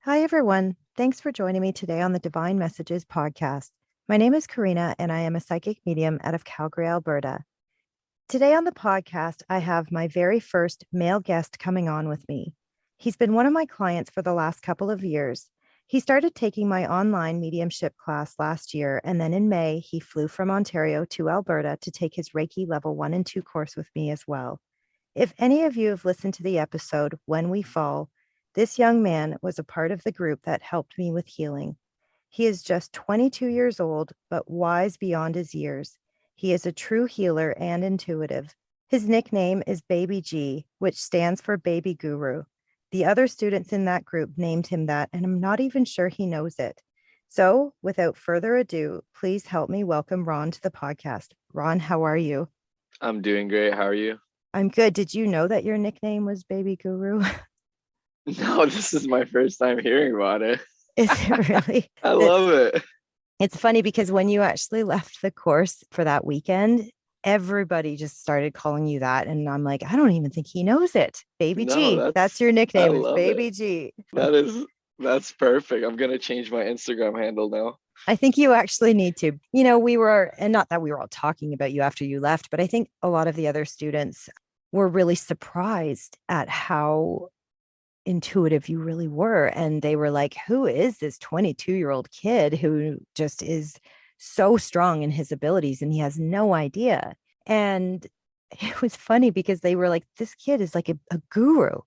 Hi, everyone. Thanks for joining me today on the Divine Messages podcast. My name is Karina, and I am a psychic medium out of Calgary, Alberta. Today on the podcast, I have my very first male guest coming on with me. He's been one of my clients for the last couple of years. He started taking my online mediumship class last year, and then in May, he flew from Ontario to Alberta to take his Reiki Level 1 and 2 course with me as well. If any of you have listened to the episode When We Fall, this young man was a part of the group that helped me with healing. He is just 22 years old, but wise beyond his years. He is a true healer and intuitive. His nickname is Baby G, which stands for Baby Guru. The other students in that group named him that, and I'm not even sure he knows it. So, without further ado, please help me welcome Ron to the podcast. Ron, how are you? I'm doing great. How are you? I'm good. Did you know that your nickname was Baby Guru? No, this is my first time hearing about it. Is it really? I It's love it. it's funny because when you actually left the course for that weekend, everybody just started calling you that. And I'm like, I don't even think he knows it. Baby No, G. That's your I nickname, is love it. Baby G. That is that's perfect. I'm gonna change my Instagram handle now. I think you actually need to. We were, and not that we were all talking about you after you left, but I think a lot of the other students were really surprised at how intuitive you really were. And they were like, who is this 22-year-old kid who just is so strong in his abilities and he has no idea? And it was funny because they were like, this kid is like a guru.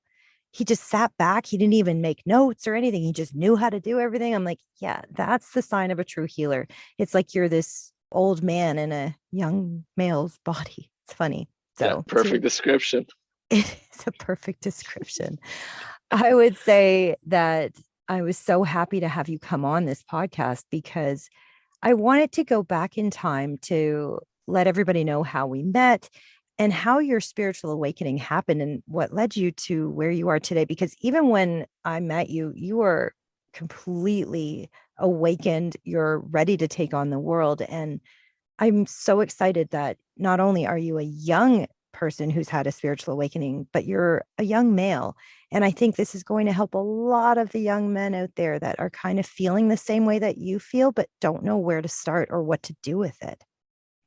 He just sat back. He didn't even make notes or anything. He just knew how to do everything. I'm like, yeah, that's the sign of a true healer. It's like you're this old man in a young male's body. It's funny. Yeah, So perfect description. it is a perfect description. I would say that I was so happy to have you come on this podcast because I wanted to go back in time to let everybody know how we met and how your spiritual awakening happened and what led you to where you are today. Because even when I met you, you were completely awakened. You're ready to take on the world. And I'm so excited that not only are you a young person who's had a spiritual awakening, but you're a young male. And I think this is going to help a lot of the young men out there that are kind of feeling the same way that you feel, but don't know where to start or what to do with it.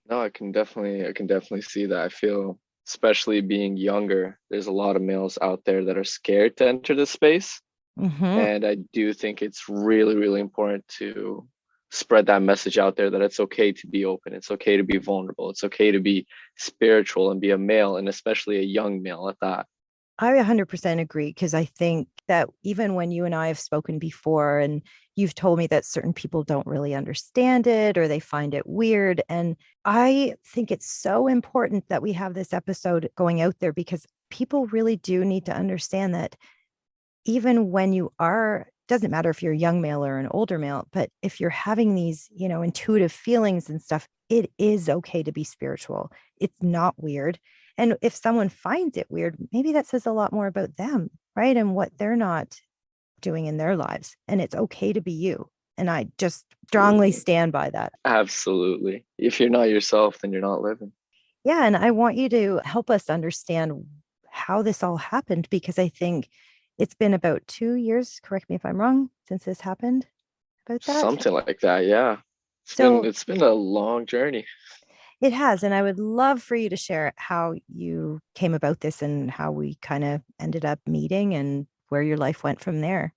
No, I can definitely see that. I feel, especially being younger, there's a lot of males out there that are scared to enter this space. Mm-hmm. And I do think it's really, really important to spread that message out there that it's okay to be open. It's okay to be vulnerable. It's okay to be spiritual and be a male, and especially a young male at that. I 100% agree because I think that even when you and I have spoken before and you've told me that certain people don't really understand it or they find it weird. And I think it's so important that we have this episode going out there because people really do need to understand that even when you are, doesn't matter if you're a young male or an older male, but if you're having these, intuitive feelings and stuff, it is okay to be spiritual. It's not weird. And if someone finds it weird, maybe that says a lot more about them, right? And what they're not doing in their lives. And it's okay to be you. And I just strongly Absolutely. stand by that. Absolutely. If you're not yourself, then you're not living. Yeah. And I want you to help us understand how this all happened because I think it's been about 2 years, correct me if I'm wrong, since this happened about that. Something like that, yeah. It's been So it's been a long journey. it has. And I would love for you to share how you came about this and how we kind of ended up meeting and where your life went from there.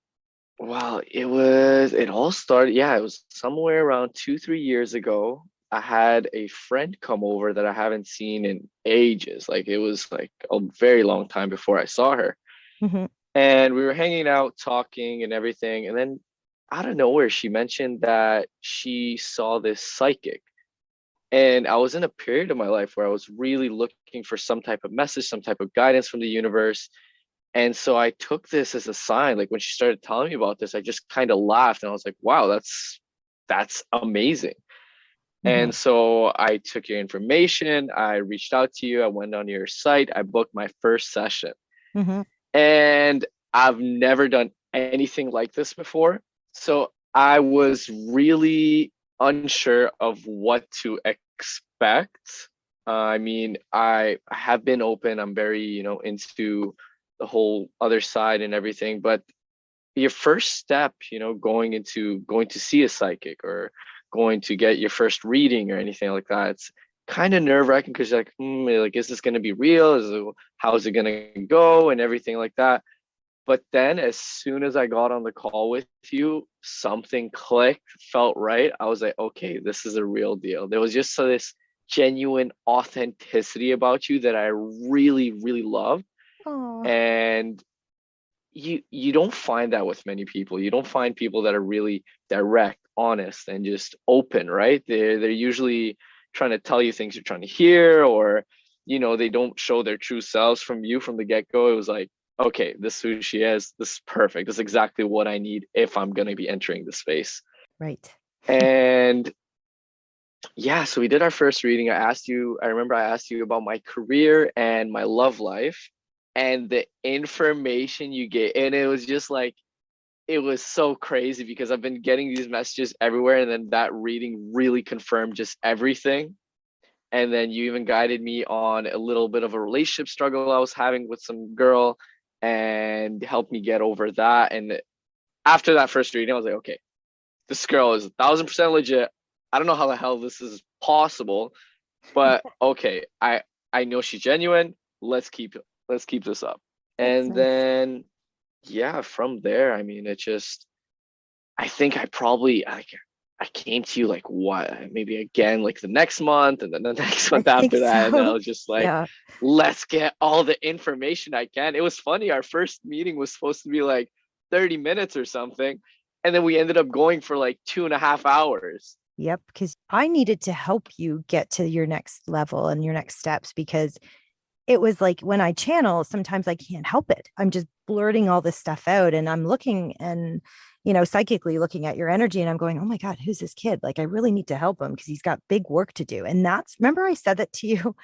Well, it all started, yeah, it was somewhere around 2, 3 years ago. I had a friend come over that I haven't seen in ages. Like it was like a very long time before I saw her. Hmm. And we were hanging out, talking and everything. And then out of nowhere, she mentioned that she saw this psychic. And I was in a period of my life where I was really looking for some type of message, some type of guidance from the universe. And so I took this as a sign. Like when she started telling me about this, I just kind of laughed and I was like, wow, that's amazing. Hmm. And so I took your information, I reached out to you, I went on your site, I booked my first session. Hmm. And I've never done anything like this before. So I was really unsure of what to expect. I mean, I have been open. I'm very, into the whole other side and everything. But your first step, going to see a psychic or going to get your first reading or anything like that, it's kind of nerve wracking because you're like, like, is this going to be real? How is it going to go and everything like that? But then as soon as I got on the call with you, something clicked, felt right. I was like, okay, this is a real deal. There was just this genuine authenticity about you that I really, really loved. Oh, And you don't find that with many people. You don't find people that are really direct, honest, and just open, right? They're usually trying to tell you things you're trying to hear, or they don't show their true selves from you from the get-go. It was like, okay, this is who she is. This is perfect. This is exactly what I need if I'm gonna be entering the space. right. And yeah, so we did our first reading. I remember I asked you about my career and my love life and the information you get. And it was just like, it was so crazy because I've been getting these messages everywhere. And then that reading really confirmed just everything. And then you even guided me on a little bit of a relationship struggle I was having with some girl and helped me get over that. And after that first reading, I was like, okay, this girl is 1,000% legit. I don't know how the hell this is possible, but okay, I know she's genuine. Let's keep this up. That's And nice. then yeah, from there, I mean, it just I think I came to you like what, maybe again like the next month and then the next I month think after that. And then I so. was just like, Yeah. let's get all the information I can. It was funny. Our first meeting was supposed to be like 30 minutes or something. And then we ended up going for like 2.5 hours. Yep. Because I needed to help you get to your next level and your next steps because it was like when I channel, sometimes I can't help it. I'm just blurting all this stuff out and I'm looking and, psychically looking at your energy and I'm going, oh my God, who's this kid? Like, I really need to help him because he's got big work to do. And remember, I said that to you,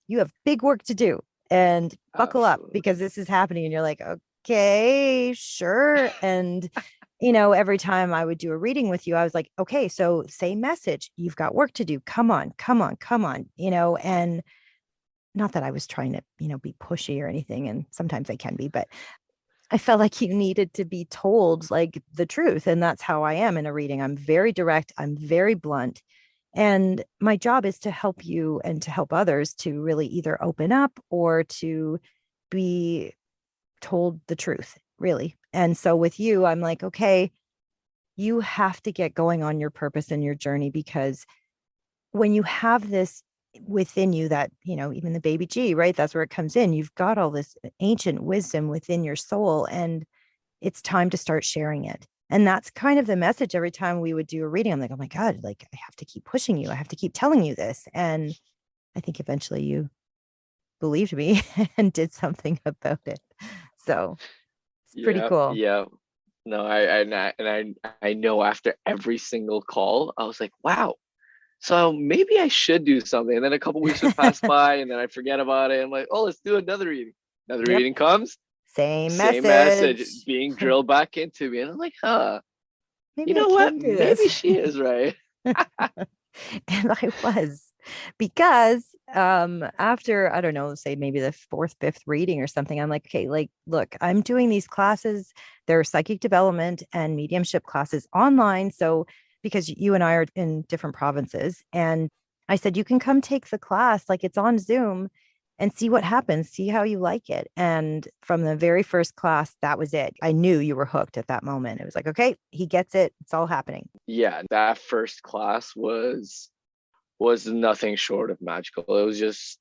you have big work to do and buckle up because Absolutely. this is happening. And you're like, okay, sure. And, every time I would do a reading with you, I was like, okay, so same message. You've got work to do. Come on, come on, come on, and not that I was trying to, be pushy or anything. And sometimes I can be, but I felt like you needed to be told like the truth. And that's how I am in a reading. I'm very direct, I'm very blunt. And my job is to help you and to help others to really either open up or to be told the truth, really. And so with you, I'm like, okay, you have to get going on your purpose and your journey because when you have this within you that, even the baby G, right? That's where it comes in. You've got all this ancient wisdom within your soul, and it's time to start sharing it. And that's kind of the message every time we would do a reading. I'm like, oh my God, like I have to keep pushing you. I have to keep telling you this. And I think eventually you believed me and did something about it. So it's pretty Yeah, cool. yeah. No, I know after every single call, I was like, wow, so maybe I should do something. And then a couple weeks would pass by and then I forget about it. I'm like, oh, let's do another reading. Another Yep. reading comes, Same same message message. being drilled back into me. And I'm like, huh, you Maybe I know what? can do this. Maybe she is right. And I was because after I don't know, say maybe the fourth, fifth reading or something, I'm like, okay, like, look, I'm doing these classes. They're psychic development and mediumship classes online. So because you and I are in different provinces, and I said, you can come take the class, like it's on Zoom and see what happens, see how you like it. And from the very first class, that was it. I knew you were hooked at that moment. It was like, okay, he gets it. It's all happening. Yeah, that first class was nothing short of magical. It was just,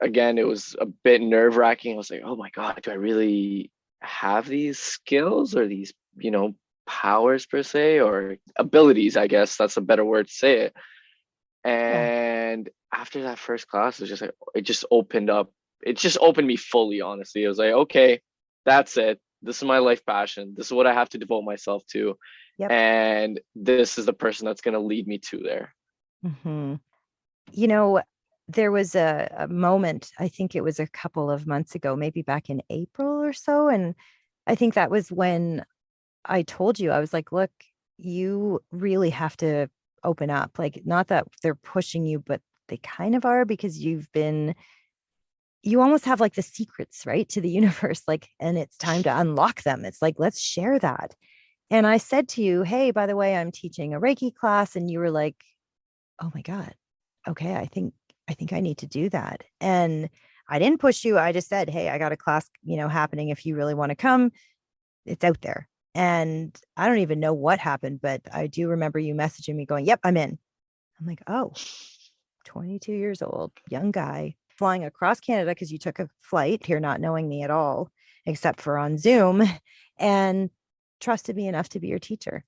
again, it was a bit nerve wracking. I was like, oh my God, do I really have these skills or these, powers per se, or abilities? I guess that's a better word to say it. Yeah. And after that first class, it was just like, it just opened up. It just opened me fully, honestly. It was like, okay, that's it. This is my life passion. This is what I have to devote myself to. Yep. And this is the person that's going to lead me to there. Hmm. You know, there was a moment, I think it was a couple of months ago, maybe back in April or so. And I think that was when I told you, I was like, look, you really have to open up. Like, not that they're pushing you, but they kind of are because you've been you almost have like the secrets, right, to the universe, like, and it's time to unlock them. It's like, let's share that. And I said to you, hey, by the way, I'm teaching a Reiki class. And you were like, oh my God, okay, I think I need to do that. And I didn't push you. I just said, hey, I got a class, happening. If you really want to come, it's out there. And I don't even know what happened, but I do remember you messaging me going, yep, I'm in. I'm like, oh, 22 years old, young guy flying across Canada because you took a flight here, not knowing me at all, except for on Zoom, and trusted me enough to be your teacher.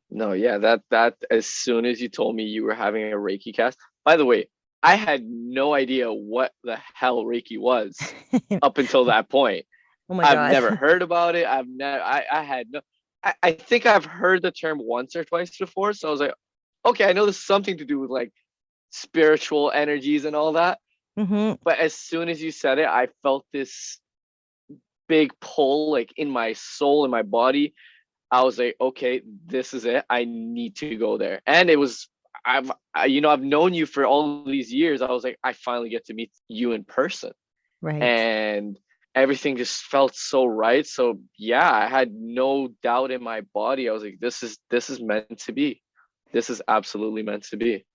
No, yeah, that as soon as you told me you were having a Reiki cast, by the way, I had no idea what the hell Reiki was up until that point. Oh my I've God. never heard about it. I had no, I think I've heard the term once or twice before. So I was like, okay, I know this is something to do with like spiritual energies and all that. Hmm. But as soon as you said it, I felt this big pull like in my soul, in my body. I was like, okay, this is it. I need to go there. And it was, I've known you for all these years. I was like, I finally get to meet you in person, Right. and everything just felt so right. So yeah, I had no doubt in my body. I was like, this is meant to be. This is absolutely meant to be.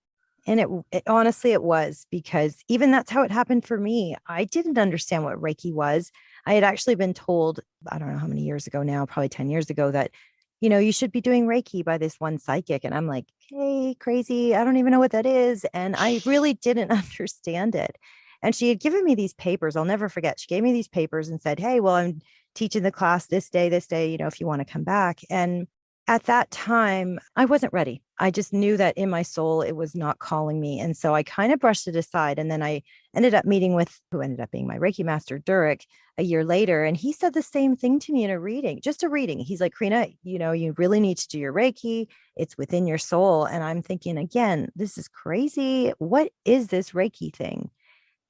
And it honestly, it was, because even that's how it happened for me. I didn't understand what Reiki was. I had actually been told, I don't know how many years ago now, probably 10 years ago, that, you should be doing Reiki by this one psychic. And I'm like, hey, crazy. I don't even know what that is. And I really didn't understand it. And she had given me these papers. I'll never forget. She gave me these papers and said, hey, well, I'm teaching the class this day, if you want to come back. And at that time, I wasn't ready. I just knew that in my soul, it was not calling me. And so I kind of brushed it aside. And then I ended up meeting with who ended up being my Reiki master, Durek, a year later. And he said the same thing to me in a reading, just a reading. He's like, Karina, you really need to do your Reiki. It's within your soul. And I'm thinking, again, this is crazy. What is this Reiki thing?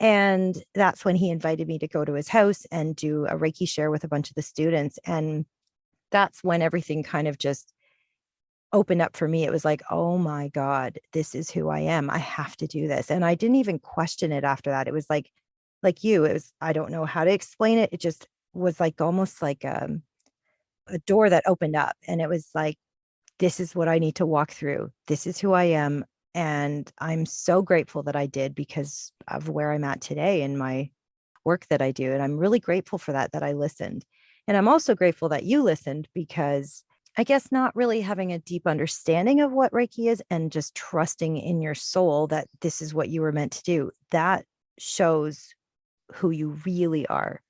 And that's when he invited me to go to his house and do a Reiki share with a bunch of the students. And that's when everything kind of just opened up for me. It was like, oh my God, this is who I am. I have to do this. And I didn't even question it after that. It was like you, it was, I don't know how to explain it. It just was like almost like a door that opened up. And it was like, this is what I need to walk through. This is who I am. And I'm so grateful that I did, because of where I'm at today and my work that I do. And I'm really grateful for that I listened. And I'm also grateful that you listened, because I guess not really having a deep understanding of what Reiki is and just trusting in your soul that this is what you were meant to do, that shows who you really are.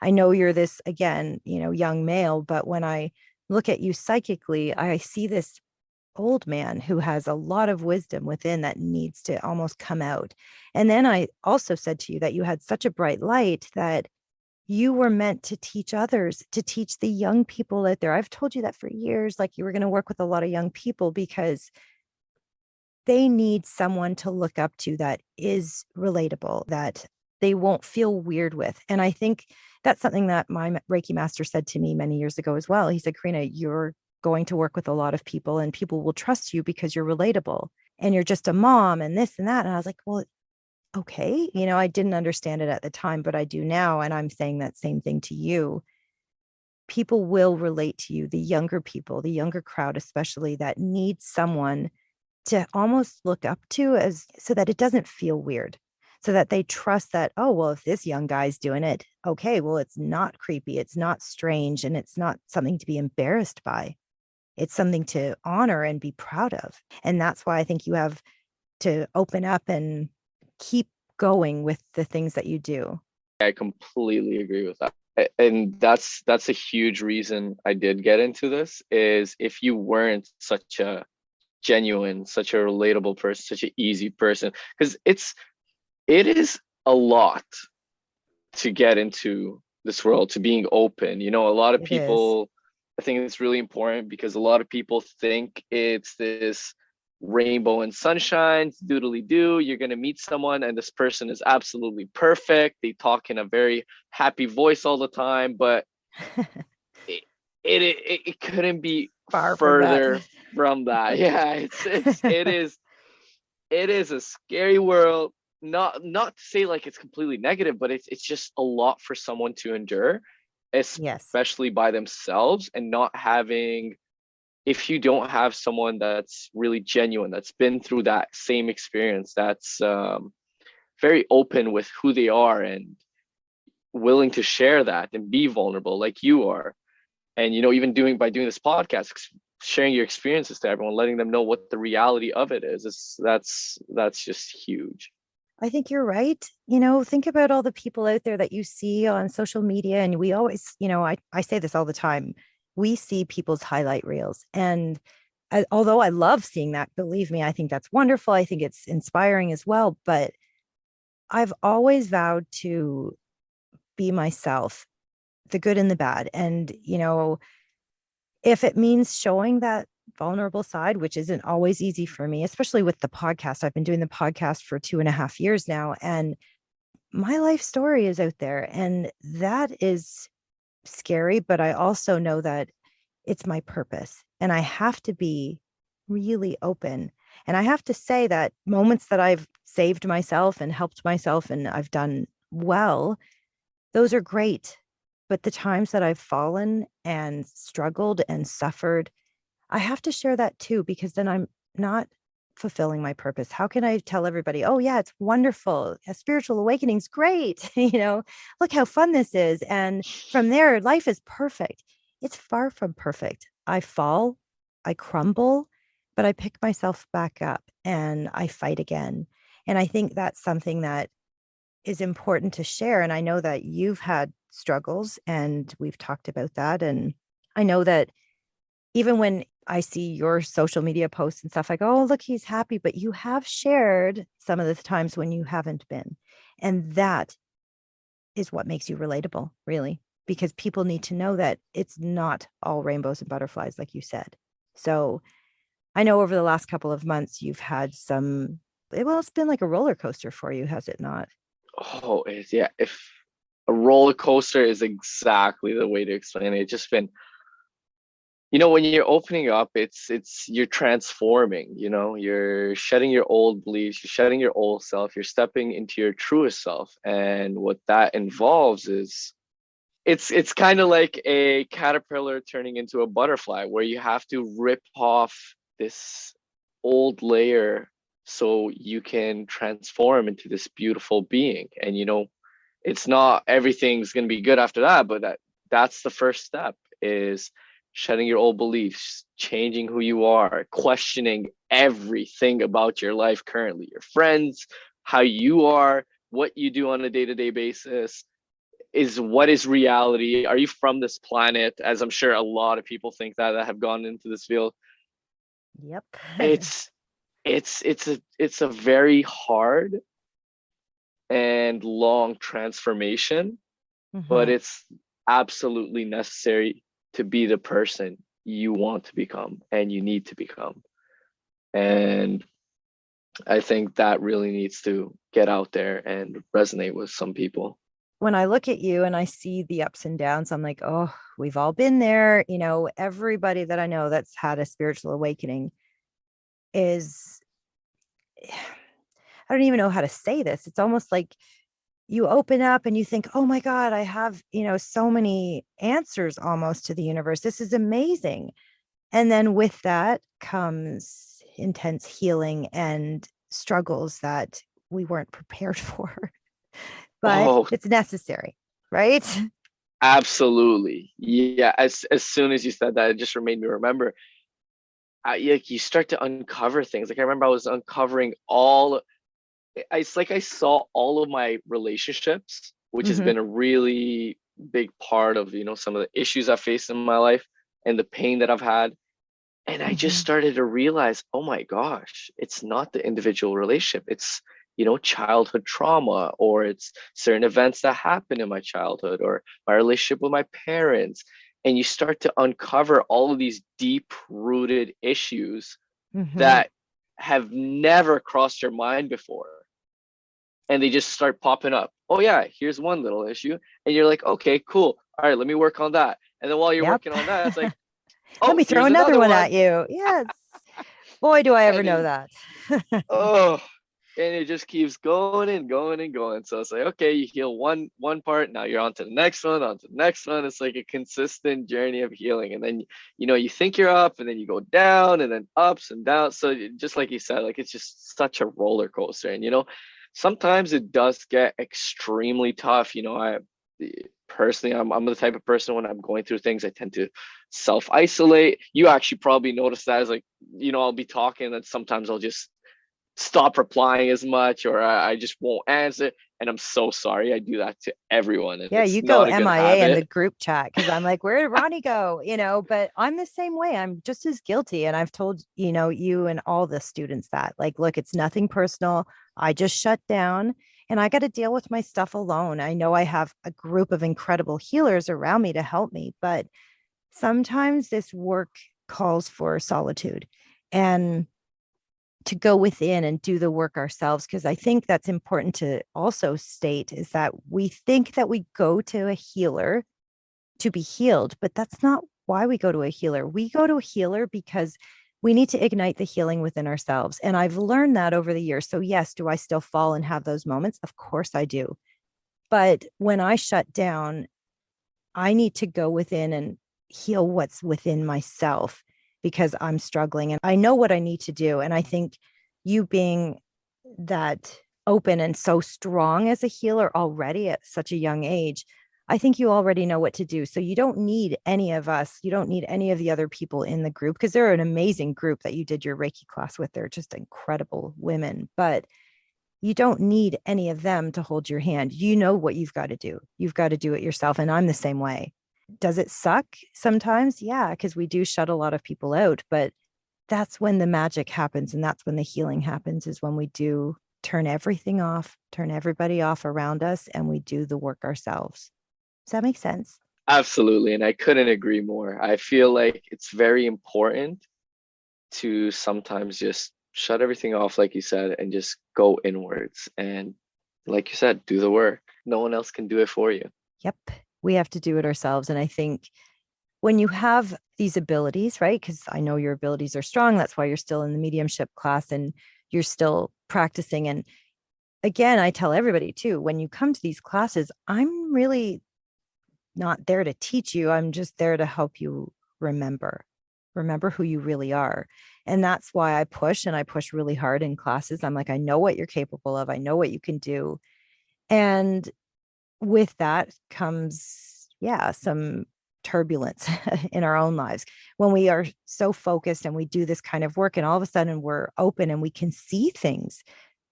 I know you're this, again, young male, but when I look at you psychically, I see this old man who has a lot of wisdom within that needs to almost come out. And then I also said to you that you had such a bright light that you were meant to teach others, to teach the young people out there. I've told you that for years, like you were going to work with a lot of young people, because they need someone to look up to that is relatable, that they won't feel weird with. And I think that's something that my Reiki master said to me many years ago as well. He said, Karina, you're going to work with a lot of people and people will trust you because you're relatable and you're just a mom and this and that. And I was like, well, okay. I didn't understand it at the time, but I do now. And I'm saying that same thing to you. People will relate to you, the younger people, the younger crowd, especially, that needs someone to almost look up to, as so that it doesn't feel weird, so that they trust that, oh, well, if this young guy's doing it, okay, well, it's not creepy, it's not strange, and it's not something to be embarrassed by. It's something to honor and be proud of. And that's why I think you have to open up and keep going with the things that you do. I completely agree with that. And that's a huge reason I did get into this, is if you weren't such a genuine, such a relatable person, such an easy person, because it is a lot to get into this world, to being open. A lot of It is. people, I think it's really important, because a lot of people think it's this rainbow and sunshine, doodly do. You're going to meet someone and this person is absolutely perfect. They talk in a very happy voice all the time, but it it couldn't be Far from that. further from that. Yeah, it is a scary world. not to say like it's completely negative, but it's just a lot for someone to endure, Yes. especially by themselves, and not having, if you don't have someone that's really genuine, that's been through that same experience, that's very open with who they are and willing to share that and be vulnerable like you are. And even doing this podcast, sharing your experiences to everyone, letting them know what the reality of it is that's just huge. I think you're right. Think about all the people out there that you see on social media. And we always, I say this all the time. We see people's highlight reels. And although I love seeing that, believe me, I think that's wonderful. I think it's inspiring as well. But I've always vowed to be myself, the good and the bad. And, if it means showing that vulnerable side, which isn't always easy for me, especially with the podcast. I've been doing the podcast for 2.5 years now, and my life story is out there, and that is scary. But I also know that it's my purpose, and I have to be really open. And I have to say that moments that I've saved myself and helped myself and I've done well, those are great. But the times that I've fallen and struggled and suffered, I have to share that too, because then I'm not fulfilling my purpose. How can I tell everybody, oh, yeah, it's wonderful. A spiritual awakening's great. Look how fun this is. And from there, life is perfect. It's far from perfect. I fall, I crumble, but I pick myself back up and I fight again. And I think that's something that is important to share. And I know that you've had struggles and we've talked about that. And I know that even when I see your social media posts and stuff, I go, oh, look, he's happy. But you have shared some of the times when you haven't been. And that is what makes you relatable, really, because people need to know that it's not all rainbows and butterflies, like you said. So I know over the last couple of months, you've had it's been like a roller coaster for you, has it not? Oh, yeah. If a roller coaster is exactly the way to explain it, it's just been, when you're opening up, you're transforming, you're shedding your old beliefs, you're shedding your old self, you're stepping into your truest self. And what that involves is, it's kind of like a caterpillar turning into a butterfly, where you have to rip off this old layer so you can transform into this beautiful being. And it's not everything's going to be good after that, but that's the first step, is shedding your old beliefs, changing who you are, questioning everything about your life currently, your friends, how you are, what you do on a day-to-day basis. What is reality? Are you from this planet? As I'm sure a lot of people think that have gone into this field. Yep. It's it's a very hard and long transformation, but Mhm. it's absolutely necessary to be the person you want to become and you need to become. And I think that really needs to get out there and resonate with some people. When I look at you and I see the ups and downs, I'm like, oh, we've all been there. Everybody that I know that's had a spiritual awakening is, I don't even know how to say this. It's almost like you open up and you think, oh my God, I have, so many answers almost to the universe. This is amazing. And then with that comes intense healing and struggles that we weren't prepared for, but Oh, it's necessary, right? absolutely. Yeah. As soon as you said that, it just made me remember. You start to uncover things. Like I remember I was uncovering it's like I saw all of my relationships, which has Hmm. been a really big part of, some of the issues I've faced in my life and the pain that I've had. And I just Hmm. started to realize, oh my gosh, it's not the individual relationship. It's, childhood trauma, or it's certain events that happened in my childhood, or my relationship with my parents. And you start to uncover all of these deep rooted issues Hmm. that have never crossed your mind before. And they just start popping up. Oh, yeah, here's one little issue. And you're like, okay, cool. All right, let me work on that. And then while you're Yep. working on that, it's like, Let oh, me throw here's another another one one. at you. Yes. Boy, do I ever And know then, that. oh. and it just keeps going and going and going. So it's like, okay, you heal one part, now you're on to the next one, on to the next one. It's like a consistent journey of healing. And then you think you're up, and then you go down, and then ups and downs. So just like you said, like it's just such a roller coaster. And sometimes it does get extremely tough. I personally, I'm the type of person, when I'm going through things, I tend to self isolate. You actually probably notice that, as like, I'll be talking, and sometimes I'll just stop replying as much, or I just won't answer. And I'm so sorry. I do that to everyone, and Yeah, it's you go not a good MIA in the habit. group chat because I'm like, where did Ronnie go? But I'm the same way. I'm just as guilty. And I've told, you and all the students that, like, look, it's nothing personal. I just shut down and I got to deal with my stuff alone. I know I have a group of incredible healers around me to help me, but sometimes this work calls for solitude and to go within and do the work ourselves. Because I think that's important to also state is that we think that we go to a healer to be healed, but that's not why we go to a healer. We go to a healer because we need to ignite the healing within ourselves. And I've learned that over the years. So, yes, do I still fall and have those moments? Of course I do. But when I shut down, I need to go within and heal what's within myself because I'm struggling and I know what I need to do. And I think you being that open and so strong as a healer already at such a young age, I think you already know what to do. So you don't need any of us. You don't need any of the other people in the group because they're an amazing group that you did your Reiki class with. They're just incredible women. But you don't need any of them to hold your hand. You know what you've got to do. You've got to do it yourself. And I'm the same way. Does it suck sometimes? Yeah, because we do shut a lot of people out, but that's when the magic happens and that's when the healing happens is when we do turn everything off, turn everybody off around us, and we do the work ourselves. Does that make sense? Absolutely. And I couldn't agree more. I feel like it's very important to sometimes just shut everything off, like you said, and just go inwards. And like you said, do the work. No one else can do it for you. Yep. We have to do it ourselves. And I think when you have these abilities, right? Because I know your abilities are strong. That's why you're still in the mediumship class and you're still practicing. And again, I tell everybody too, when you come to these classes, I'm really not there to teach you. I'm just there to help you remember who you really are. And that's why I push and I push really hard in classes. I'm like, I know what you're capable of. I know what you can do. And with that comes, yeah, some turbulence in our own lives when we are so focused and we do this kind of work and all of a sudden we're open and we can see things.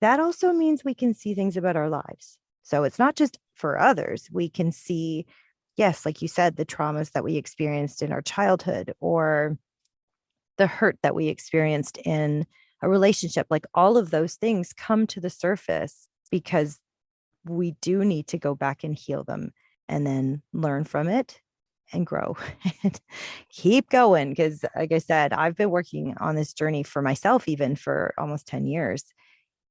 That also means we can see things about our lives. So it's not just for others. We can see, yes, like you said, the traumas that we experienced in our childhood or the hurt that we experienced in a relationship. Like all of those things come to the surface because we do need to go back and heal them and then learn from it and grow and keep going. Because, like I said, I've been working on this journey for myself, even for almost 10 years.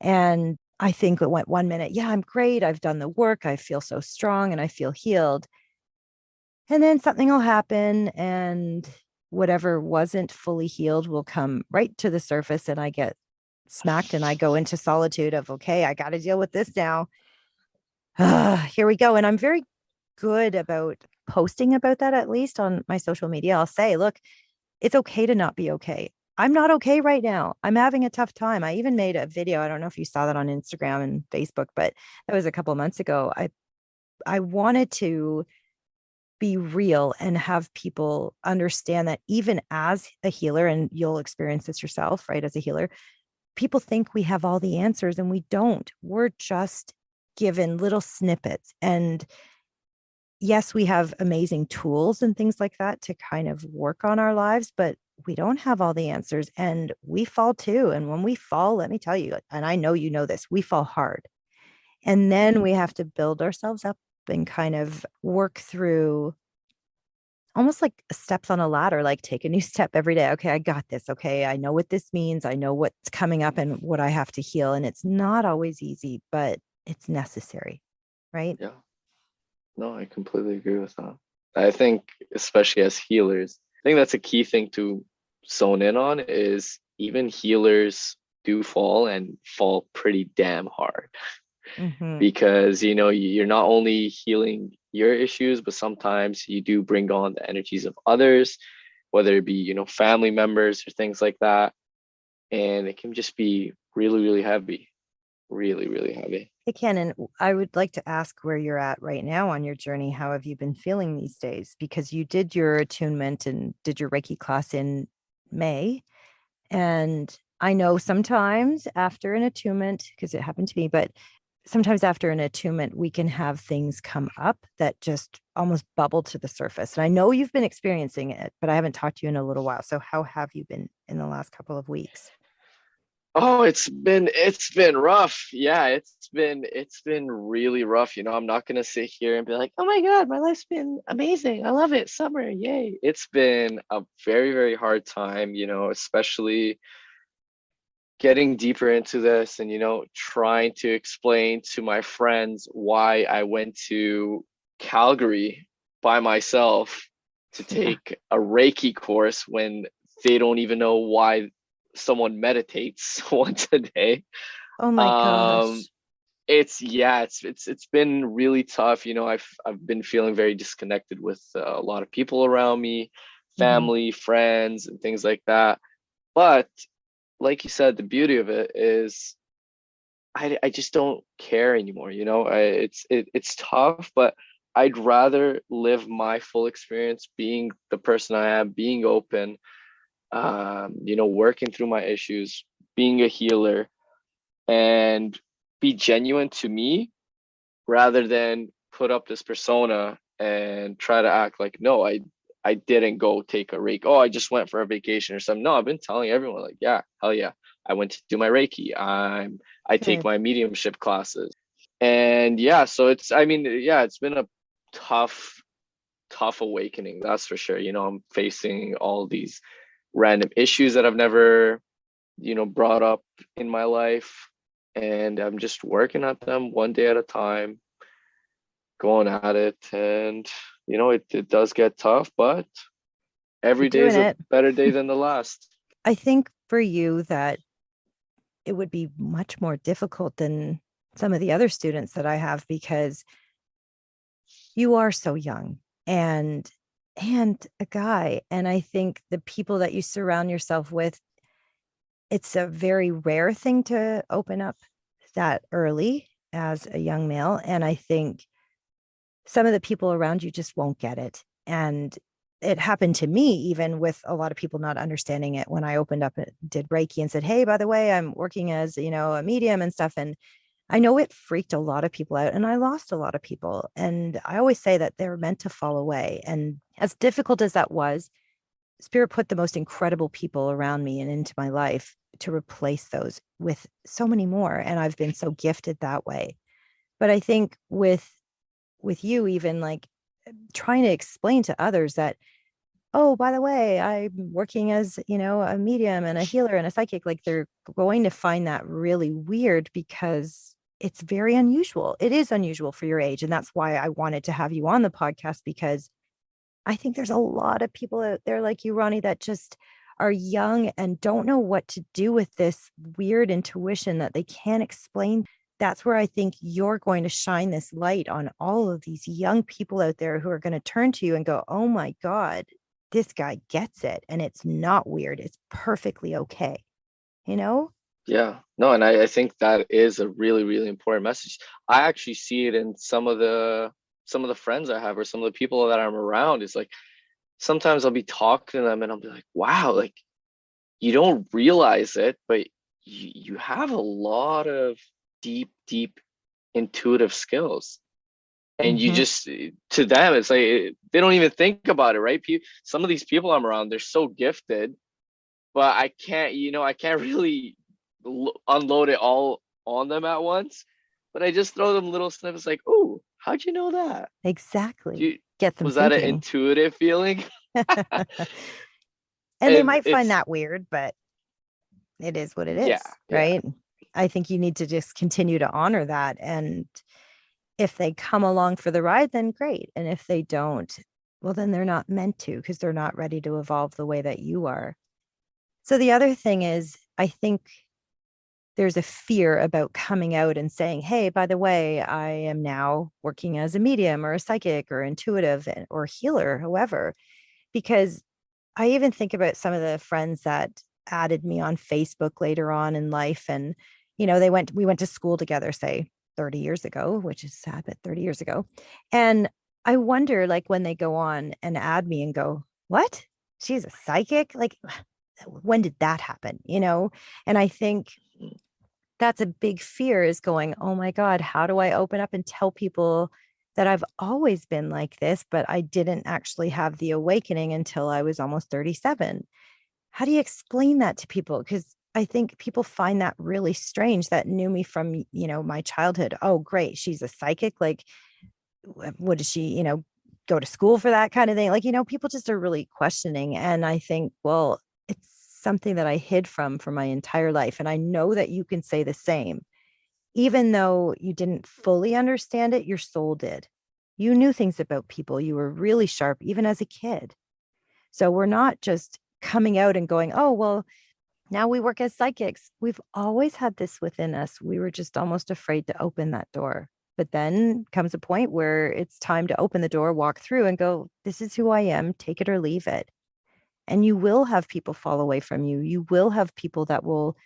And I think it went 1 minute, yeah, I'm great. I've done the work. I feel so strong and I feel healed. And then something will happen and whatever wasn't fully healed will come right to the surface and I get smacked and I go into solitude of, okay, I got to deal with this now. Here we go. And I'm very good about posting about that, at least on my social media. I'll say, look, it's okay to not be okay. I'm not okay right now. I'm having a tough time. I even made a video. I don't know if you saw that on Instagram and Facebook, but that was a couple of months ago. I wanted to be real and have people understand that even as a healer, and you'll experience this yourself, right? As a healer, people think we have all the answers and we don't. We're just given little snippets. And yes, we have amazing tools and things like that to kind of work on our lives, but we don't have all the answers and we fall too. And when we fall, let me tell you, and I know you know this, we fall hard. And then we have to build ourselves up and kind of work through almost like steps on a ladder, like take a new step every day. Okay, I got this. Okay, I know what this means. I know what's coming up and what I have to heal. And it's not always easy, but it's necessary, right? Yeah. No, I completely agree with that. I think, especially as healers, I think that's a key thing to zone in on is even healers do fall and fall pretty damn hard Hmm. because you're not only healing your issues, but sometimes you do bring on the energies of others, whether it be family members or things like that, and it can just be really really heavy, really really heavy. It can. And I would like to ask where you're at right now on your journey. How have you been feeling these days? Because you did your attunement and did your Reiki class in May. And I know sometimes after an attunement, because it happened to me, but sometimes after an attunement, we can have things come up that just almost bubble to the surface. And I know you've been experiencing it, but I haven't talked to you in a little while. So how have you been in the last couple of weeks? Oh, it's been rough. Yeah, it's been really rough. I'm not gonna sit here and be like, oh my God, my life's been amazing. I love it. Summer, yay. It's been a very, very hard time, especially getting deeper into this and trying to explain to my friends why I went to Calgary by myself to Yeah. take a Reiki course when they don't even know why someone meditates once a day. Oh my um gosh. it's yeah, it's been really tough. I've been feeling very disconnected with a lot of people around me, Hmm. family, friends, and things like that. But like you said, the beauty of it is I just don't care anymore. It's tough, but I'd rather live my full experience being the person I am, being open, working through my issues, being a healer, and be genuine to me rather than put up this persona and try to act like, no, I didn't go take a Reiki. Oh, I just went for a vacation or something. No, I've been telling everyone like, yeah, hell yeah. I went to do my Reiki. I take Good. my mediumship classes. And yeah, so I mean, yeah, it's been a tough, tough awakening, that's for sure. I'm facing all these random issues that I've never, brought up in my life. And I'm just working at them one day at a time, going at it. And it does get tough, but You're every day doing is a it. better day than the last. I think for you that it would be much more difficult than some of the other students that I have because you are so young and a guy. And I think the people that you surround yourself with, it's a very rare thing to open up that early as a young male. And I think some of the people around you just won't get it. And it happened to me, even with a lot of people not understanding it when I opened up and did Reiki and said, hey, by the way, I'm working as, a medium and stuff. And I know it freaked a lot of people out and I lost a lot of people. And I always say that they're meant to fall away. And as difficult as that was, Spirit put the most incredible people around me and into my life to replace those with so many more. And I've been so gifted that way. But I think with you, even like trying to explain to others that, oh, by the way, I'm working as, a medium and a healer and a psychic, like they're going to find that really weird because it's very unusual. It is unusual for your age. And that's why I wanted to have you on the podcast because I think there's a lot of people out there like you, Ronnie, that just are young and don't know what to do with this weird intuition that they can't explain. That's where I think you're going to shine this light on all of these young people out there who are going to turn to you and go, oh my God, this guy gets it. And it's not weird. It's perfectly okay. You know? Yeah, no, and I think that is a really, really important message. I actually see it in some of the friends I have or some of the people that I'm around. It's like sometimes I'll be talking to them and I'll be like, wow, like you don't realize it, but you have a lot of deep, deep intuitive skills. And you Mm-hmm. just to them, it's like they don't even think about it, right? Some of these people I'm around, they're so gifted, but I can't really unload it all on them at once. But I just throw them little snippets like, "Oh, how'd you know that? Do Exactly. you, Get them was that an thinking. intuitive feeling?" And they And might find it's that weird, but it is what it yeah, is, yeah, right? I think you need to just continue to honor that. And if they come along for the ride, then great. And if they don't, well, then they're not meant to because they're not ready to evolve the way that you are. So the other thing is, I think there's a fear about coming out and saying, hey, by the way, I am now working as a medium or a psychic or intuitive or healer, however, because I even think about some of the friends that added me on Facebook later on in life. And, we went to school together, say 30 years ago, which is sad, but 30 years ago. And I wonder, like, when they go on and add me and go, what? She's a psychic? Like, when did that happen? And I think that's a big fear, is going, oh my God, how do I open up and tell people that I've always been like this, but I didn't actually have the awakening until I was almost 37? How do you explain that to people? Because I think people find that really strange, that knew me from, my childhood. Oh, great. She's a psychic. Like, what does she, go to school for, that kind of thing? Like, people just are really questioning. And I think, well, it's something that I hid from for my entire life. And I know that you can say the same. Even though you didn't fully understand it, your soul did. You knew things about people. You were really sharp, even as a kid. So we're not just coming out and going, oh, well, now we work as psychics. We've always had this within us. We were just almost afraid to open that door. But then comes a point where it's time to open the door, walk through, and go, this is who I am, take it or leave it. And you will have people fall away from you. You will have people that will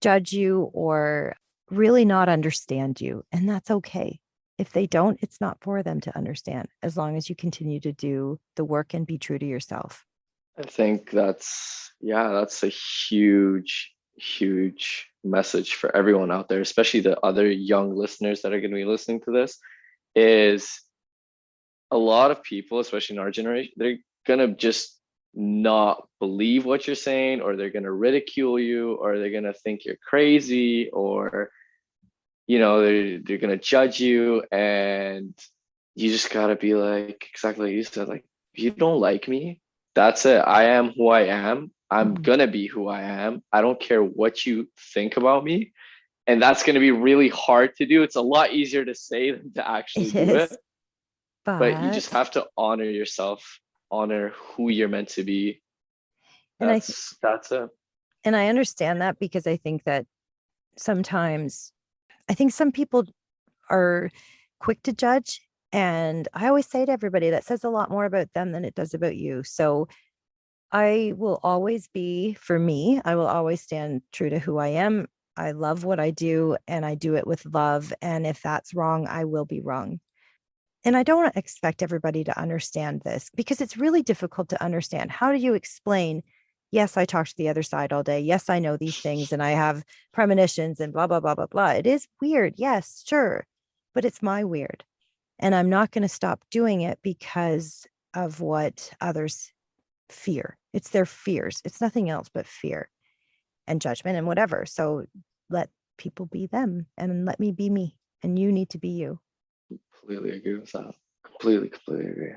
judge you or really not understand you. And that's okay. If they don't, it's not for them to understand, as long as you continue to do the work and be true to yourself. I think that's a huge, huge message for everyone out there, especially the other young listeners that are going to be listening to this, is a lot of people, especially in our generation, they're going to just not believe what you're saying, or they're going to ridicule you, or they're going to think you're crazy, or, they're going to judge you. And you just got to be like, exactly like you said, like, if you don't like me, that's it. I am who I am. I'm Mhm. gonna be who I am. I don't care what you think about me. And that's gonna be really hard to do. It's a lot easier to say than to actually It do it. is, But you just but, have to honor yourself, honor who you're meant to be. and That's it. I understand that, because I think that sometimes, I think some people are quick to judge. And I always say to everybody, that says a lot more about them than it does about you. So I will always be, for me, I will always stand true to who I am. I love what I do and I do it with love. And if that's wrong, I will be wrong. And I don't expect everybody to understand this, because it's really difficult to understand. How do you explain? Yes, I talk to the other side all day. Yes, I know these things and I have premonitions and blah, blah, blah, blah, blah. It is weird. Yes, sure. But it's my weird. And I'm not going to stop doing it because of what others fear. It's their fears. It's nothing else but fear and judgment and whatever. So let people be them and let me be me. And you need to be you. Completely agree with that. Completely agree.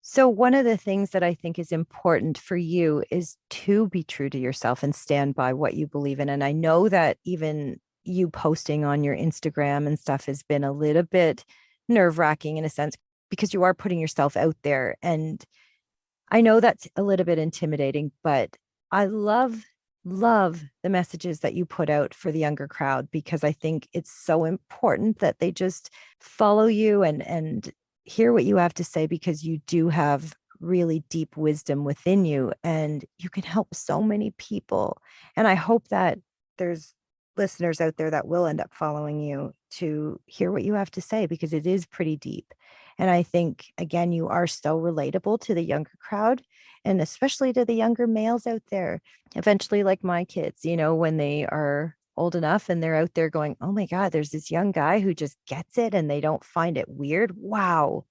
So, one of the things that I think is important for you is to be true to yourself and stand by what you believe in. And I know that even you posting on your Instagram and stuff has been a little bit nerve wracking in a sense, because you are putting yourself out there. And I know that's a little bit intimidating, but I love the messages that you put out for the younger crowd, because I think it's so important that they just follow you and hear what you have to say, because you do have really deep wisdom within you and you can help so many people. And I hope that there's listeners out there that will end up following you to hear what you have to say, because it is pretty deep. And I think, again, you are so relatable to the younger crowd, and especially to the younger males out there. Eventually, like my kids, when they are old enough and they're out there going, oh my God, there's this young guy who just gets it and they don't find it weird. Wow.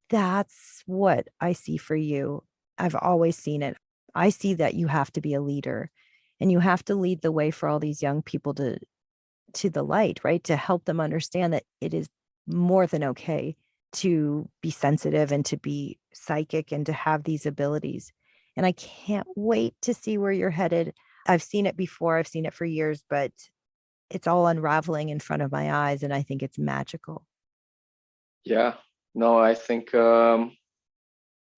That's what I see for you. I've always seen it. I see that you have to be a leader and you have to lead the way for all these young people to the light, right? To help them understand that it is more than okay to be sensitive and to be psychic and to have these abilities. And I can't wait to see where you're headed. I've seen it before, I've seen it for years, but it's all unraveling in front of my eyes. And I think it's magical. Yeah. No, I think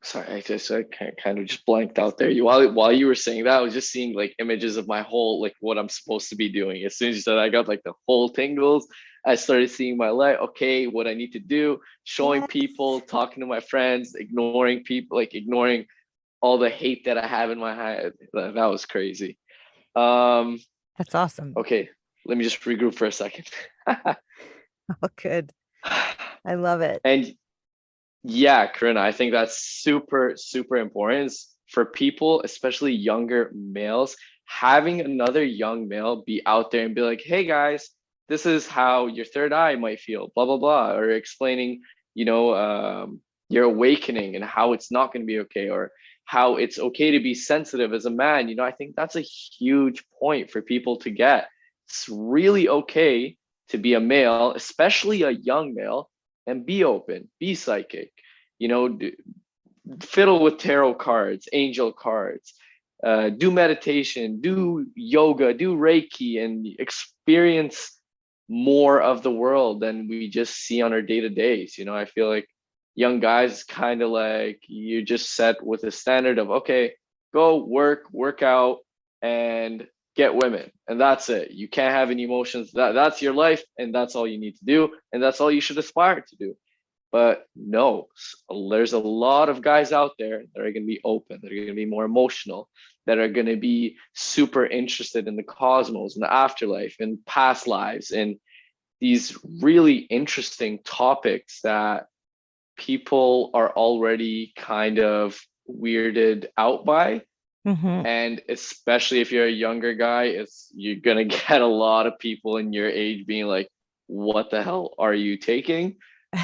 Sorry, I kind of just blanked out there. While you were saying that, I was just seeing like images of my whole like what I'm supposed to be doing. As soon as you said, I got like the whole tingles. I started seeing my life. Okay, what I need to do, showing Yes. people, talking to my friends, ignoring people, like ignoring all the hate that I have in my head. That was crazy. Um, That's awesome. okay, let me just regroup for a second. Oh, good. I love it. And yeah, Karina, I think that's super, super important for people, especially younger males, having another young male be out there and be like, hey guys, this is how your third eye might feel, blah, blah, blah, or explaining, you know, your awakening and how it's not going to be okay, or how it's okay to be sensitive as a man. I think that's a huge point for people to get. It's really okay to be a male, especially a young male, and be open, be psychic, you know, fiddle with tarot cards, angel cards, do meditation, do yoga, do Reiki, and experience more of the world than we just see on our day to days. I feel like young guys kind of like you just set with a standard of, okay, go work out, and get women, and that's it. You can't have any emotions. That's your life, and that's all you need to do, and that's all you should aspire to do. But no, there's a lot of guys out there that are going to be open, that are going to be more emotional, that are going to be super interested in the cosmos and the afterlife and past lives and these really interesting topics that people are already kind of weirded out by. Mm-hmm. And especially if you're a younger guy, you're gonna get a lot of people in your age being like, what the hell are you taking?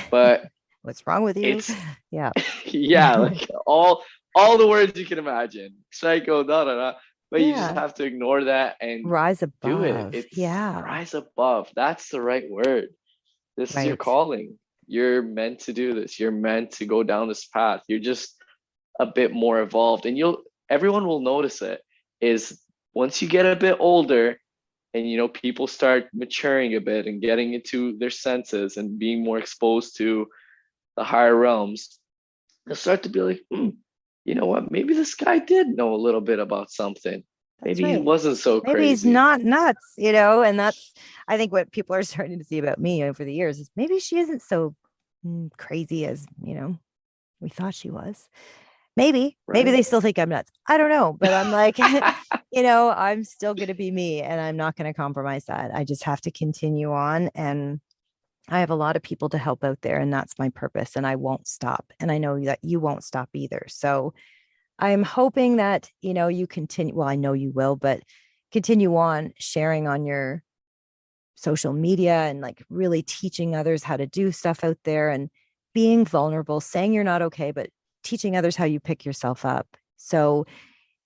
But What's wrong with you? it's Yeah. yeah, like all the words you can imagine. Psycho, da da da. But you just Yeah. have to ignore that and Rise do it. above. It's Yeah. rise above. That's the right word. This is your Right. calling. You're meant to do this. You're meant to go down this path. You're just a bit more evolved, and everyone will notice it. Is once you get a bit older, and people start maturing a bit and getting into their senses and being more exposed to the higher realms, they'll start to be like, you know what? Maybe this guy did know a little bit about something. That's Maybe he right. wasn't so Maybe he's crazy. not nuts, and that's, I think, what people are starting to see about me over the years is maybe she isn't so crazy as, we thought she was. Maybe Right? they still think I'm nuts. I don't know, but I'm like, I'm still going to be me and I'm not going to compromise that. I just have to continue on. And I have a lot of people to help out there, and that's my purpose. And I won't stop. And I know that you won't stop either. So I'm hoping that, you continue. Well, I know you will, but continue on sharing on your social media and like really teaching others how to do stuff out there and being vulnerable, saying you're not okay, but teaching others how you pick yourself up. So,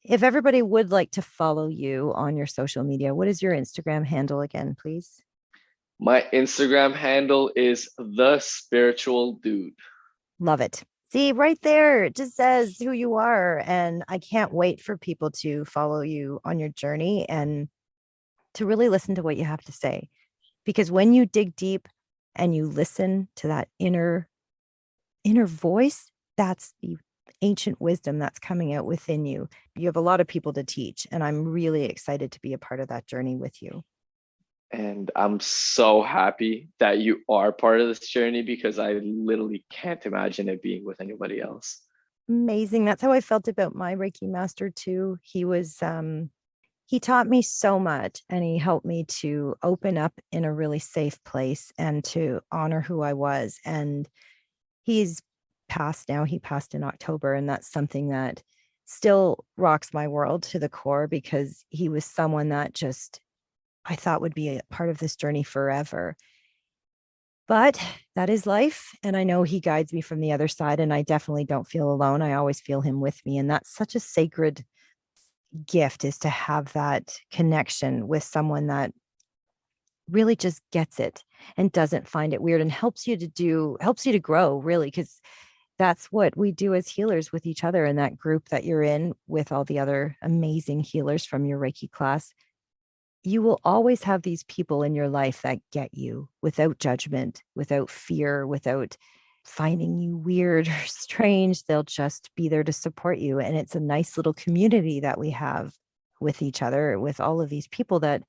if everybody would like to follow you on your social media, what is your Instagram handle again, please? My Instagram handle is the spiritual dude. Love it. See, right there, it just says who you are. And I can't wait for people to follow you on your journey and to really listen to what you have to say. Because when you dig deep and you listen to that inner voice, that's the ancient wisdom that's coming out within you. You have a lot of people to teach, and I'm really excited to be a part of that journey with you. And I'm so happy that you are part of this journey because I literally can't imagine it being with anybody else. Amazing. That's how I felt about my Reiki master too. He taught me so much, and he helped me to open up in a really safe place and to honor who I was. And he's passed now. He passed in October, and that's something that still rocks my world to the core because he was someone that just I thought would be a part of this journey forever. But that is life. And I know he guides me from the other side. And I definitely don't feel alone. I always feel him with me. And that's such a sacred gift, is to have that connection with someone that really just gets it and doesn't find it weird and helps you to grow, really, because that's what we do as healers with each other in that group that you're in with all the other amazing healers from your Reiki class. You will always have these people in your life that get you without judgment, without fear, without finding you weird or strange. They'll just be there to support you. And it's a nice little community that we have with each other, with all of these people, that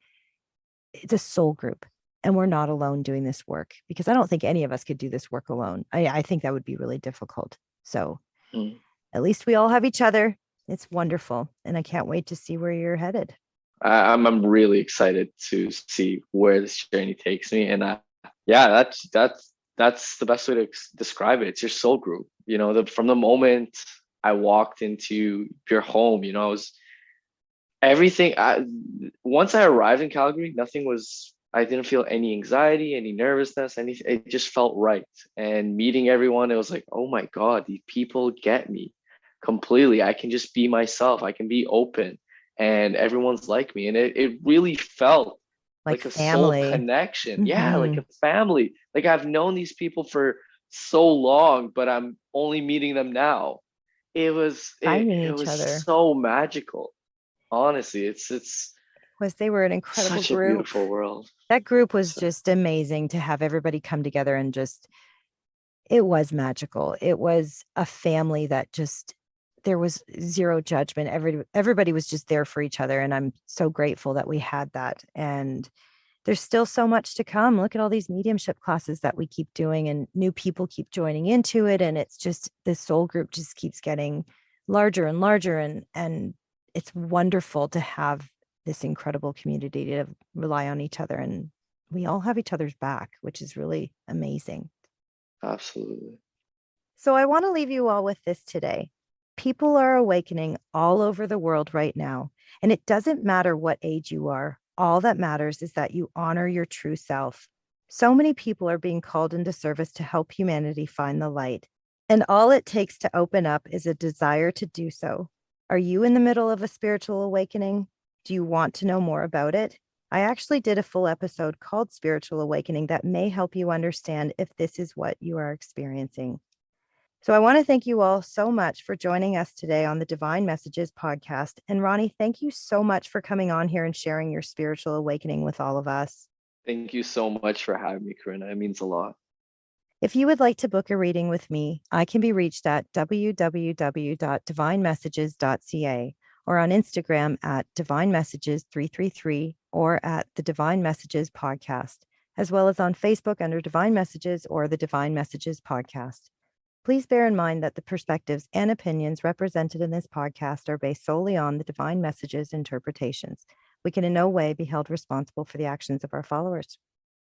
it's a soul group. And we're not alone doing this work, because I don't think any of us could do this work alone. I think that would be really difficult. So Mm. at least we all have each other. It's wonderful. And I can't wait to see where you're headed. I'm really excited to see where this journey takes me, and yeah, that's the best way to describe it. It's your soul group. From the moment I walked into your home, I was everything. Once I arrived in Calgary, nothing was. I didn't feel any anxiety, any nervousness, anything. It just felt right. And meeting everyone, it was like, oh my God, these people get me completely. I can just be myself. I can be open, and everyone's like me. And it really felt Like like a soul family. connection. Yeah, like Mhm. a family. Like I've known these people for so long, but I'm only meeting them now. It was it, Finding it each was other. so magical. Honestly, it's Was they were an incredible such a group. beautiful world. That group was So just amazing to have everybody come together, and just, it was magical. It was a family that just, there was zero judgment. Everybody was just there for each other. And I'm so grateful that we had that. And there's still so much to come. Look at all these mediumship classes that we keep doing, and new people keep joining into it. And it's just, this soul group just keeps getting larger and larger. And it's wonderful to have this incredible community to rely on each other. And we all have each other's back, which is really amazing. absolutely. So I want to leave you all with this today. People are awakening all over the world right now, and it doesn't matter what age you are. All that matters is that you honor your true self. So many people are being called into service to help humanity find the light, and all it takes to open up is a desire to do so. Are you in the middle of a spiritual awakening? Do you want to know more about it? I actually did a full episode called Spiritual Awakening that may help you understand if this is what you are experiencing. So I want to thank you all so much for joining us today on the Divine Messages podcast. And Ronnie, thank you so much for coming on here and sharing your spiritual awakening with all of us. Thank you so much for having me, Karina. It means a lot. If you would like to book a reading with me, I can be reached at www.divinemessages.ca or on Instagram at Divine Messages 333 or at the Divine Messages podcast, as well as on Facebook under Divine Messages or the Divine Messages podcast. Please bear in mind that the perspectives and opinions represented in this podcast are based solely on the Divine Messages interpretations. We can in no way be held responsible for the actions of our followers.